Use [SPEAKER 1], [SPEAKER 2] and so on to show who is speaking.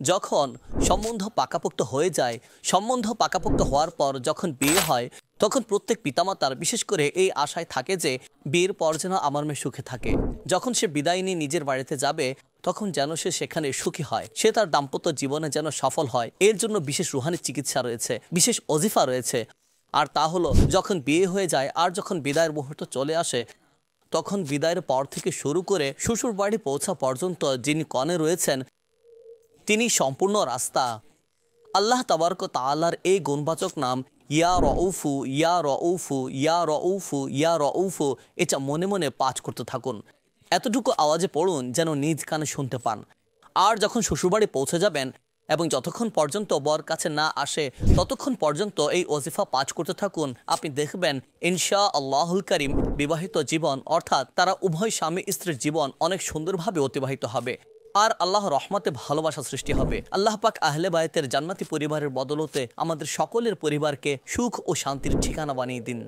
[SPEAKER 1] যখন সম্বন্ধ পাকাপোক্ত হয়ে যায়, সম্বন্ধ পাকাপোক্ত হওয়ার পর যখন বিয়ে হয়, তখন প্রত্যেক পিতামাতার বিশেষ করে এই আশায় থাকে যে বিয়ের পর যেন আমার মেয়ে সুখে থাকে। যখন সে বিদায় নিয়ে নিজের বাড়িতে যাবে, তখন যেন সে সেখানে সুখী হয়, সে তার দাম্পত্য জীবনে যেন সফল হয়। এর জন্য বিশেষ রুহানি চিকিৎসা রয়েছে, বিশেষ ওজিফা রয়েছে। আর তা হলো, যখন বিয়ে হয়ে যায় আর যখন বিদায়ের মুহূর্ত চলে আসে, তখন বিদায়ের পর থেকে শুরু করে শ্বশুর বাড়ি পৌঁছা পর্যন্ত যিনি কনে রয়েছেন, তিনি সম্পূর্ণ রাস্তা আল্লাহ তাবারক তাআলার এই গুণবাচক নাম ইয়া রউফু ইয়া রউফু ইয়া রউফু ইয়া রউফু এটা মনে মনে পাঠ করতে থাকুন। এতটুকু আওয়াজে পড়ুন যেন নিজ কানে শুনতে পান। আর যখন শ্বশুরবাড়ি পৌঁছে যাবেন এবং যতক্ষণ পর্যন্ত বর কাছে না আসে, ততক্ষণ পর্যন্ত এই ওজিফা পাঠ করতে থাকুন। আপনি দেখবেন ইনশা আল্লাহুল করিম বিবাহিত জীবন, অর্থাৎ তারা উভয় স্বামী স্ত্রীর জীবন অনেক সুন্দরভাবে অতিবাহিত হবে। আর আল্লাহ রহমতে ভালোবাসা সৃষ্টি হবে। আল্লাহ পাক আহলে বায়তের জান্নাতি পরিবারের বদলতে আমাদের সকলের পরিবারকে সুখ ও শান্তির ঠিকানা বানিয়ে দিন।